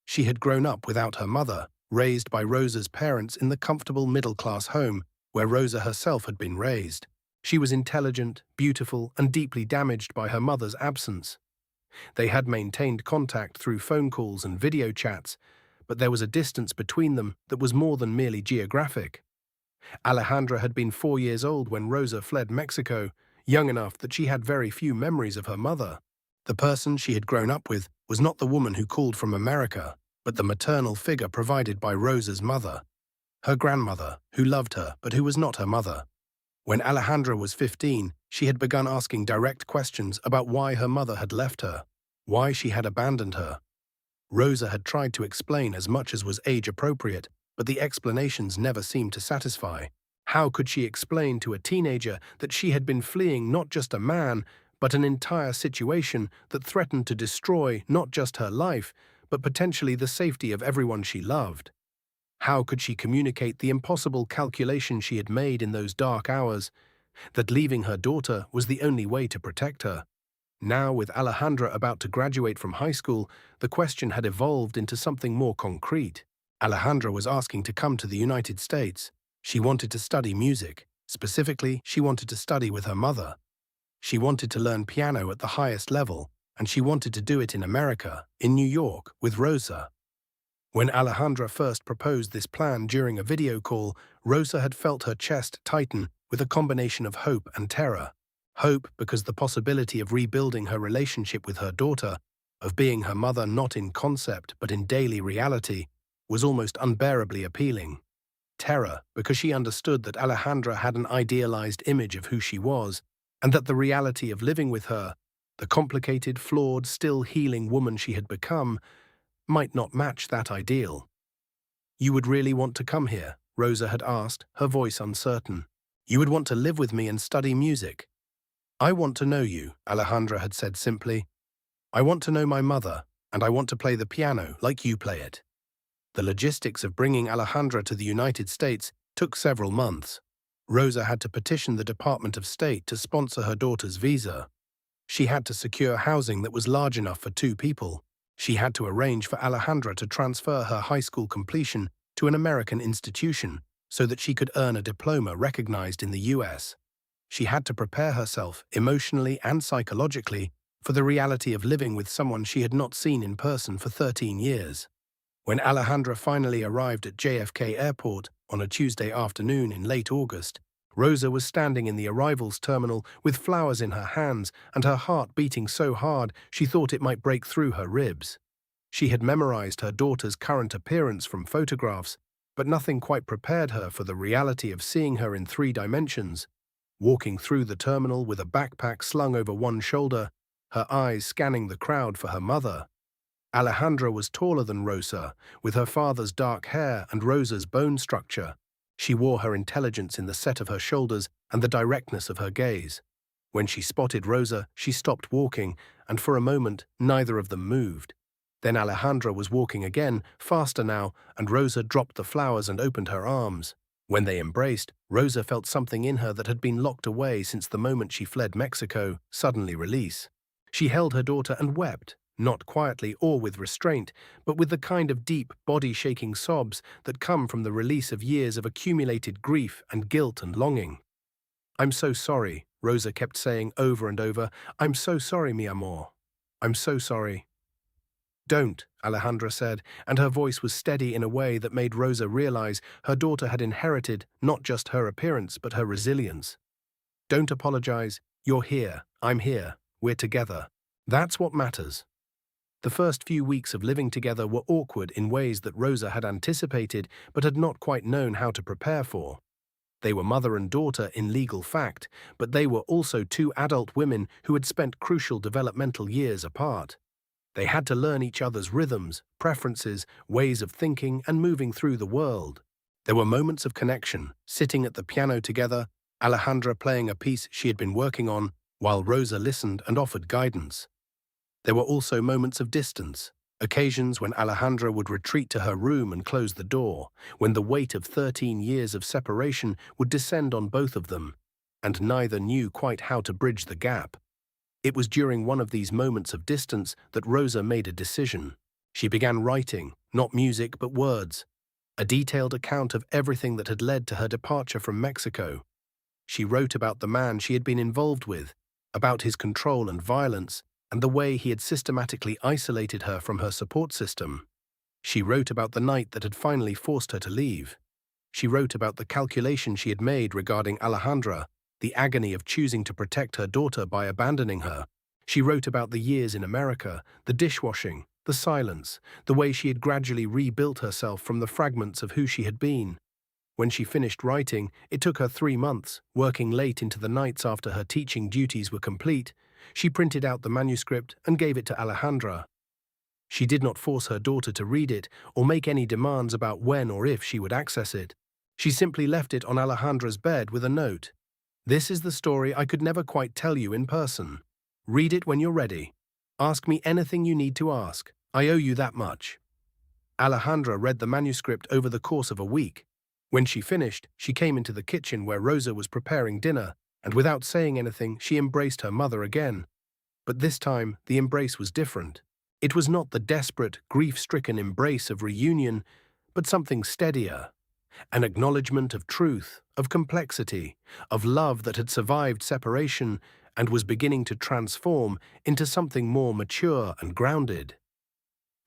She had grown up without her mother, raised by Rosa's parents in the comfortable middle-class home where Rosa herself had been raised. She was intelligent, beautiful, and deeply damaged by her mother's absence. They had maintained contact through phone calls and video chats, but there was a distance between them that was more than merely geographic. Alejandra had been 4 years old when Rosa fled Mexico, young enough that she had very few memories of her mother. The person she had grown up with was not the woman who called from America, but the maternal figure provided by Rosa's mother, her grandmother, who loved her but who was not her mother. When Alejandra was 15, she had begun asking direct questions about why her mother had left her, why she had abandoned her. Rosa had tried to explain as much as was age-appropriate, but the explanations never seemed to satisfy. How could she explain to a teenager that she had been fleeing not just a man, but an entire situation that threatened to destroy not just her life, but potentially the safety of everyone she loved? How could she communicate the impossible calculation she had made in those dark hours, that leaving her daughter was the only way to protect her? Now, with Alejandra about to graduate from high school, the question had evolved into something more concrete. Alejandra was asking to come to the United States. She wanted to study music. Specifically, she wanted to study with her mother. She wanted to learn piano at the highest level, and she wanted to do it in America, in New York, with Rosa. When Alejandra first proposed this plan during a video call, Rosa had felt her chest tighten with a combination of hope and terror. Hope because the possibility of rebuilding her relationship with her daughter, of being her mother not in concept but in daily reality, was almost unbearably appealing. Terror because she understood that Alejandra had an idealized image of who she was, and that the reality of living with her, the complicated, flawed, still healing woman she had become, might not match that ideal. "You would really want to come here?" Rosa had asked, her voice uncertain. "You would want to live with me and study music?" "I want to know you," Alejandra had said simply. "I want to know my mother, and I want to play the piano like you play it." The logistics of bringing Alejandra to the United States took several months. Rosa had to petition the Department of State to sponsor her daughter's visa. She had to secure housing that was large enough for 2 people. She had to arrange for Alejandra to transfer her high school completion to an American institution so that she could earn a diploma recognized in the US. She had to prepare herself, emotionally and psychologically, for the reality of living with someone she had not seen in person for 13 years. When Alejandra finally arrived at JFK Airport on a Tuesday afternoon in late August, Rosa was standing in the arrivals terminal with flowers in her hands and her heart beating so hard she thought it might break through her ribs. She had memorized her daughter's current appearance from photographs, But nothing quite prepared her for the reality of seeing her in 3 dimensions, walking through the terminal with a backpack slung over one shoulder, her eyes scanning the crowd for her mother. Alejandra was taller than Rosa, with her father's dark hair and Rosa's bone structure. She wore her intelligence in the set of her shoulders and the directness of her gaze. When she spotted Rosa, she stopped walking, and for a moment, neither of them moved. Then Alejandra was walking again, faster now, and Rosa dropped the flowers and opened her arms. When they embraced, Rosa felt something in her that had been locked away since the moment she fled Mexico suddenly release. She held her daughter and wept, not quietly or with restraint, but with the kind of deep, body-shaking sobs that come from the release of years of accumulated grief and guilt and longing. "I'm so sorry," Rosa kept saying over and over. "I'm so sorry, mi amor. I'm so sorry." "Don't," Alejandra said, and her voice was steady in a way that made Rosa realize her daughter had inherited not just her appearance but her resilience. "Don't apologize. You're here. I'm here. We're together. That's what matters." The first few weeks of living together were awkward in ways that Rosa had anticipated but had not quite known how to prepare for. They were mother and daughter in legal fact, but they were also 2 adult women who had spent crucial developmental years apart. They had to learn each other's rhythms, preferences, ways of thinking and moving through the world. There were moments of connection, sitting at the piano together, Alejandra playing a piece she had been working on, while Rosa listened and offered guidance. There were also moments of distance, occasions when Alejandra would retreat to her room and close the door, when the weight of 13 years of separation would descend on both of them, and neither knew quite how to bridge the gap. It was during one of these moments of distance that Rosa made a decision. She began writing, not music but words, a detailed account of everything that had led to her departure from Mexico. She wrote about the man she had been involved with, about his control and violence, and the way he had systematically isolated her from her support system. She wrote about the night that had finally forced her to leave. She wrote about the calculation she had made regarding Alejandra, the agony of choosing to protect her daughter by abandoning her. She wrote about the years in America, the dishwashing, the silence, the way she had gradually rebuilt herself from the fragments of who she had been. When she finished writing, it took her 3 months, working late into the nights after her teaching duties were complete. She printed out the manuscript and gave it to Alejandra. She did not force her daughter to read it or make any demands about when or if she would access it. She simply left it on Alejandra's bed with a note. "This is the story I could never quite tell you in person. Read it when you're ready. Ask me anything you need to ask. I owe you that much." Alejandra read the manuscript over the course of a week. When she finished, she came into the kitchen where Rosa was preparing dinner, and without saying anything, she embraced her mother again. But this time, the embrace was different. It was not the desperate, grief-stricken embrace of reunion, but something steadier. An acknowledgement of truth, of complexity, of love that had survived separation and was beginning to transform into something more mature and grounded.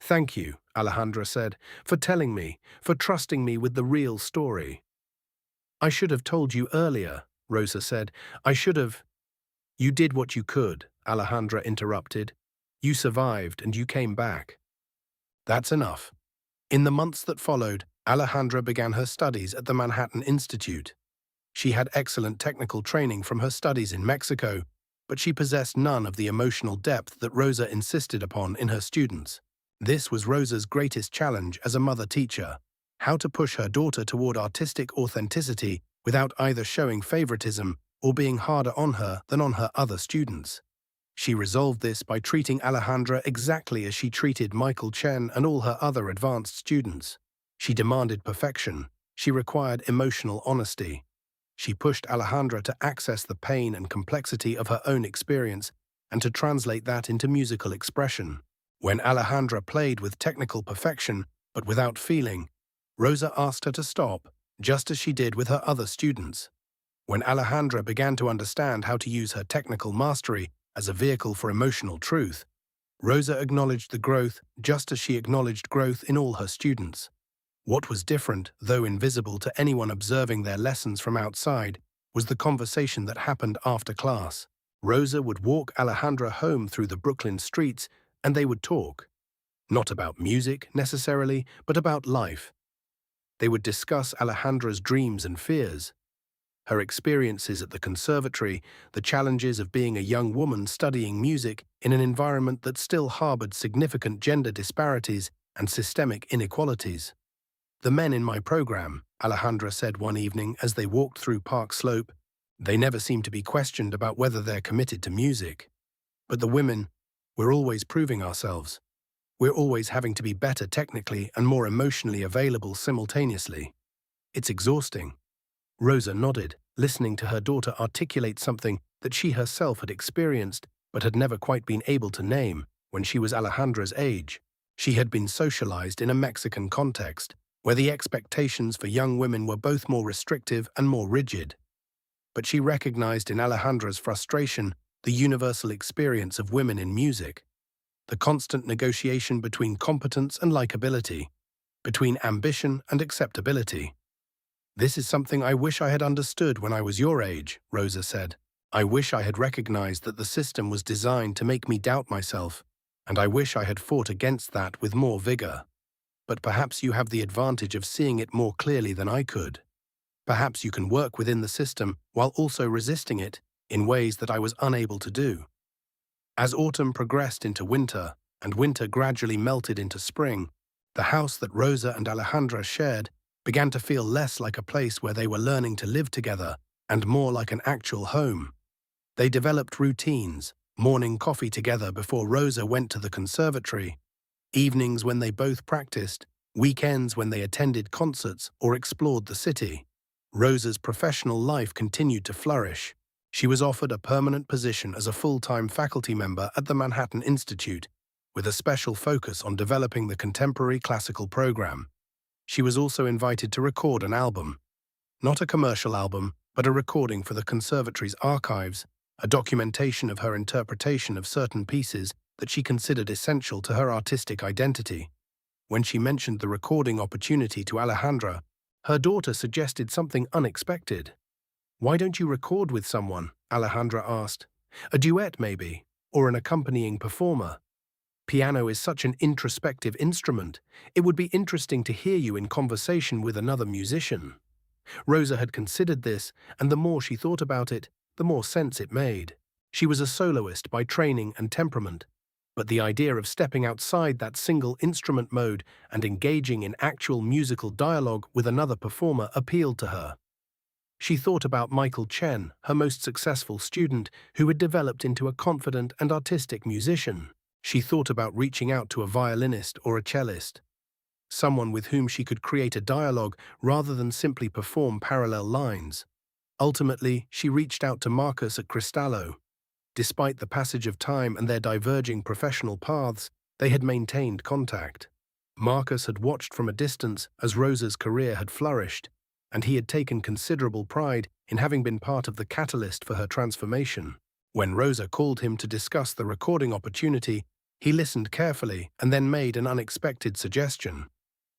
"Thank you," Alejandra said, "for telling me, for trusting me with the real story." "I should have told you earlier," Rosa said. "I should have—" "You did what you could," Alejandra interrupted. "You survived and you came back. That's enough." In the months that followed, Alejandra began her studies at the Manhattan Institute. She had excellent technical training from her studies in Mexico, but she possessed none of the emotional depth that Rosa insisted upon in her students. This was Rosa's greatest challenge as a mother-teacher: how to push her daughter toward artistic authenticity without either showing favoritism or being harder on her than on her other students. She resolved this by treating Alejandra exactly as she treated Michael Chen and all her other advanced students. She demanded perfection. She required emotional honesty. She pushed Alejandra to access the pain and complexity of her own experience and to translate that into musical expression. When Alejandra played with technical perfection but without feeling, Rosa asked her to stop, just as she did with her other students. When Alejandra began to understand how to use her technical mastery as a vehicle for emotional truth, Rosa acknowledged the growth just as she acknowledged growth in all her students. What was different, though invisible to anyone observing their lessons from outside, was the conversation that happened after class. Rosa would walk Alejandra home through the Brooklyn streets, and they would talk. Not about music, necessarily, but about life. They would discuss Alejandra's dreams and fears, her experiences at the conservatory, the challenges of being a young woman studying music in an environment that still harbored significant gender disparities and systemic inequalities. "The men in my program," Alejandra said one evening as they walked through Park Slope, "they never seem to be questioned about whether they're committed to music. But the women, we're always proving ourselves. We're always having to be better technically and more emotionally available simultaneously. It's exhausting." Rosa nodded, listening to her daughter articulate something that she herself had experienced but had never quite been able to name when she was Alejandra's age. She had been socialized in a Mexican context, where the expectations for young women were both more restrictive and more rigid. But she recognized in Alejandra's frustration the universal experience of women in music, the constant negotiation between competence and likability, between ambition and acceptability. "This is something I wish I had understood when I was your age," Rosa said. "I wish I had recognized that the system was designed to make me doubt myself, and I wish I had fought against that with more vigor. But perhaps you have the advantage of seeing it more clearly than I could. Perhaps you can work within the system while also resisting it in ways that I was unable to do." As autumn progressed into winter, and winter gradually melted into spring, the house that Rosa and Alejandra shared began to feel less like a place where they were learning to live together and more like an actual home. They developed routines, morning coffee together before Rosa went to the conservatory, evenings when they both practiced, weekends when they attended concerts or explored the city. Rosa's professional life continued to flourish. She was offered a permanent position as a full-time faculty member at the Manhattan Institute, with a special focus on developing the contemporary classical program. She was also invited to record an album. Not a commercial album, but a recording for the conservatory's archives, a documentation of her interpretation of certain pieces that she considered essential to her artistic identity. When she mentioned the recording opportunity to Alejandra, her daughter suggested something unexpected. "Why don't you record with someone?" Alejandra asked. "A duet, maybe, or an accompanying performer. Piano is such an introspective instrument. It would be interesting to hear you in conversation with another musician." Rosa had considered this, and the more she thought about it, the more sense it made. She was a soloist by training and temperament, but the idea of stepping outside that single instrument mode and engaging in actual musical dialogue with another performer appealed to her. She thought about Michael Chen, her most successful student, who had developed into a confident and artistic musician. She thought about reaching out to a violinist or a cellist, someone with whom she could create a dialogue rather than simply perform parallel lines. Ultimately, she reached out to Marcus at Cristallo. Despite the passage of time and their diverging professional paths, they had maintained contact. Marcus had watched from a distance as Rosa's career had flourished, and he had taken considerable pride in having been part of the catalyst for her transformation. When Rosa called him to discuss the recording opportunity, he listened carefully and then made an unexpected suggestion.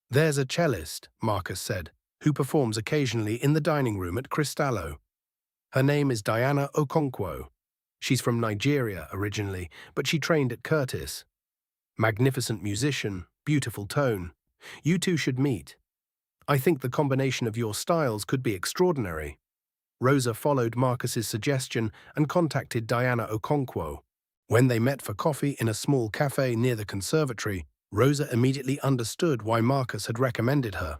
"There's a cellist," Marcus said, "who performs occasionally in the dining room at Cristallo. Her name is Diana Okonkwo. She's from Nigeria originally, but she trained at Curtis. Magnificent musician, beautiful tone. You two should meet. I think the combination of your styles could be extraordinary." Rosa followed Marcus's suggestion and contacted Diana Okonkwo. When they met for coffee in a small cafe near the conservatory, Rosa immediately understood why Marcus had recommended her.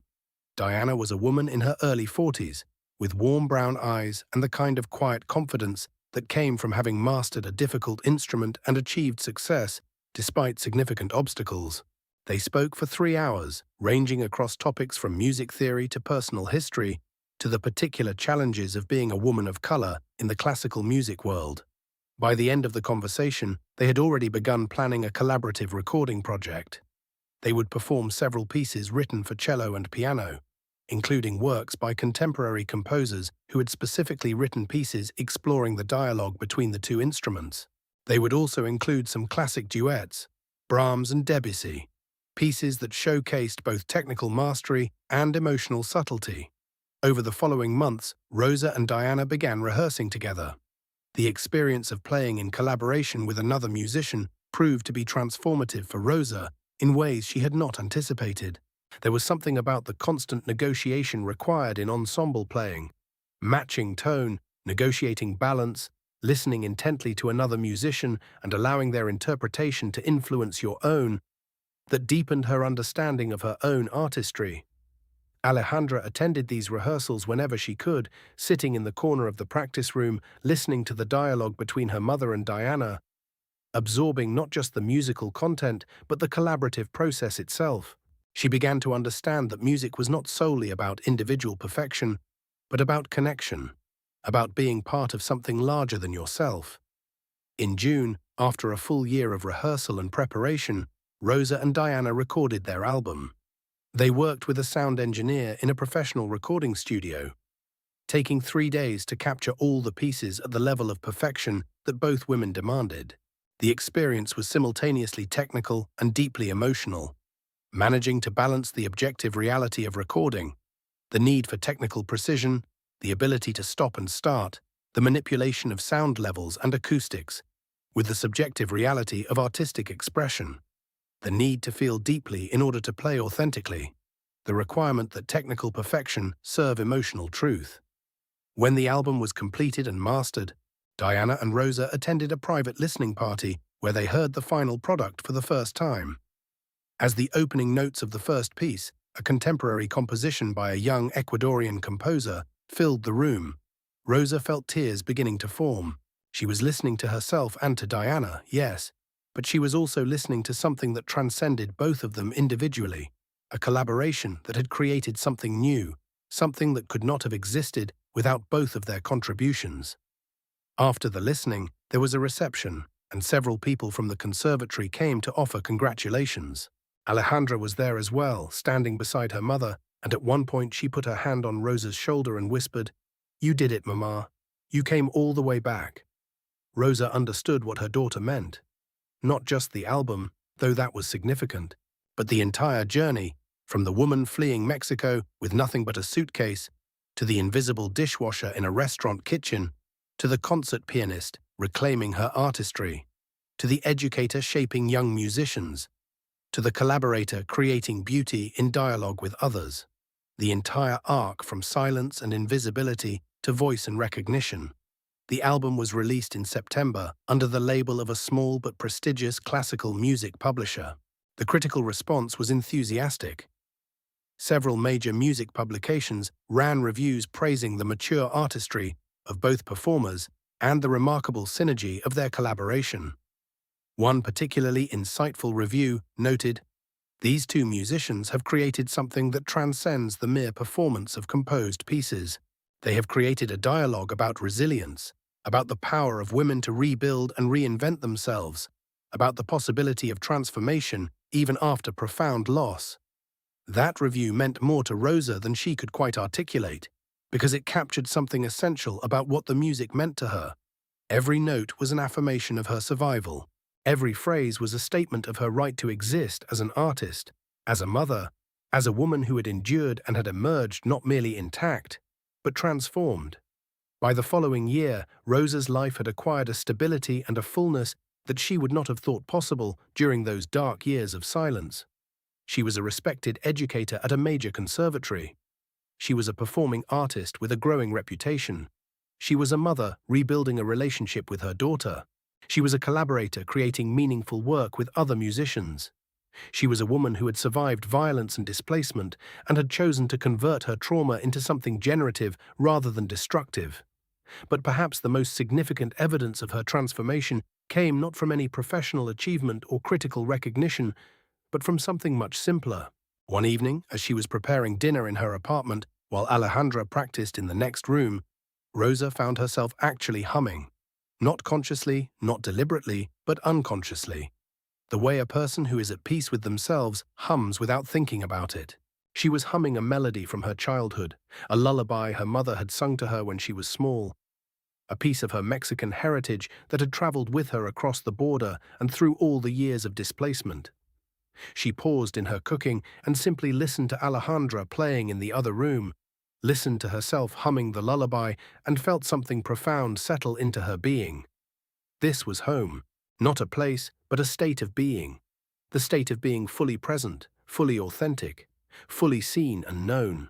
Diana was a woman in her early 40s, with warm brown eyes and the kind of quiet confidence that came from having mastered a difficult instrument and achieved success despite significant obstacles. They spoke for 3 hours, ranging across topics from music theory to personal history to the particular challenges of being a woman of color in the classical music world. By the end of the conversation, they had already begun planning a collaborative recording project. They would perform several pieces written for cello and piano, including works by contemporary composers who had specifically written pieces exploring the dialogue between the two instruments. They would also include some classic duets, Brahms and Debussy, pieces that showcased both technical mastery and emotional subtlety. Over the following months, Rosa and Diana began rehearsing together. The experience of playing in collaboration with another musician proved to be transformative for Rosa in ways she had not anticipated. There was something about the constant negotiation required in ensemble playing, matching tone, negotiating balance, listening intently to another musician and allowing their interpretation to influence your own, that deepened her understanding of her own artistry. Alejandra attended these rehearsals whenever she could, sitting in the corner of the practice room, listening to the dialogue between her mother and Diana, absorbing not just the musical content, but the collaborative process itself. She began to understand that music was not solely about individual perfection, but about connection, about being part of something larger than yourself. In June, after a full year of rehearsal and preparation, Rosa and Diana recorded their album. They worked with a sound engineer in a professional recording studio, taking 3 days to capture all the pieces at the level of perfection that both women demanded. The experience was simultaneously technical and deeply emotional, managing to balance the objective reality of recording, the need for technical precision, the ability to stop and start, the manipulation of sound levels and acoustics, with the subjective reality of artistic expression, the need to feel deeply in order to play authentically, the requirement that technical perfection serve emotional truth. When the album was completed and mastered, Diana and Rosa attended a private listening party where they heard the final product for the first time. As the opening notes of the first piece, a contemporary composition by a young Ecuadorian composer, filled the room, Rosa felt tears beginning to form. She was listening to herself and to Diana, yes, but she was also listening to something that transcended both of them individually, a collaboration that had created something new, something that could not have existed without both of their contributions. After the listening, there was a reception, and several people from the conservatory came to offer congratulations. Alejandra was there as well, standing beside her mother, and at one point she put her hand on Rosa's shoulder and whispered, "You did it, Mama. You came all the way back." Rosa understood what her daughter meant. Not just the album, though that was significant, but the entire journey, from the woman fleeing Mexico with nothing but a suitcase, to the invisible dishwasher in a restaurant kitchen, to the concert pianist reclaiming her artistry, to the educator shaping young musicians, to the collaborator creating beauty in dialogue with others. The entire arc from silence and invisibility to voice and recognition. The album was released in September under the label of a small but prestigious classical music publisher. The critical response was enthusiastic. Several major music publications ran reviews praising the mature artistry of both performers and the remarkable synergy of their collaboration. One particularly insightful review noted, "These two musicians have created something that transcends the mere performance of composed pieces. They have created a dialogue about resilience, about the power of women to rebuild and reinvent themselves, about the possibility of transformation even after profound loss." That review meant more to Rosa than she could quite articulate, because it captured something essential about what the music meant to her. Every note was an affirmation of her survival. Every phrase was a statement of her right to exist as an artist, as a mother, as a woman who had endured and had emerged not merely intact, but transformed. By the following year, Rosa's life had acquired a stability and a fullness that she would not have thought possible during those dark years of silence. She was a respected educator at a major conservatory. She was a performing artist with a growing reputation. She was a mother rebuilding a relationship with her daughter. She was a collaborator creating meaningful work with other musicians. She was a woman who had survived violence and displacement and had chosen to convert her trauma into something generative rather than destructive. But perhaps the most significant evidence of her transformation came not from any professional achievement or critical recognition, but from something much simpler. One evening, as she was preparing dinner in her apartment while Alejandra practiced in the next room, Rosa found herself actually humming. Not consciously, not deliberately, but unconsciously. The way a person who is at peace with themselves hums without thinking about it. She was humming a melody from her childhood, a lullaby her mother had sung to her when she was small, a piece of her Mexican heritage that had traveled with her across the border and through all the years of displacement. She paused in her cooking and simply listened to Alejandra playing in the other room, listened to herself humming the lullaby, and felt something profound settle into her being. This was home, not a place, but a state of being. The state of being fully present, fully authentic, fully seen and known.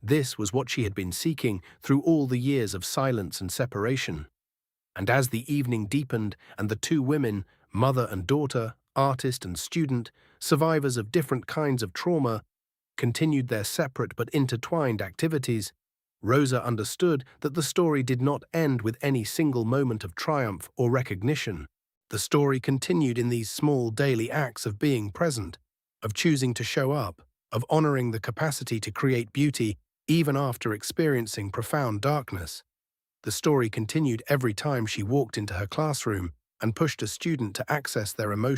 This was what she had been seeking through all the years of silence and separation. And as the evening deepened and the two women, mother and daughter, artist and student, survivors of different kinds of trauma, continued their separate but intertwined activities, Rosa understood that the story did not end with any single moment of triumph or recognition. The story continued in these small daily acts of being present, of choosing to show up, of honoring the capacity to create beauty even after experiencing profound darkness. The story continued every time she walked into her classroom and pushed a student to access their emotions.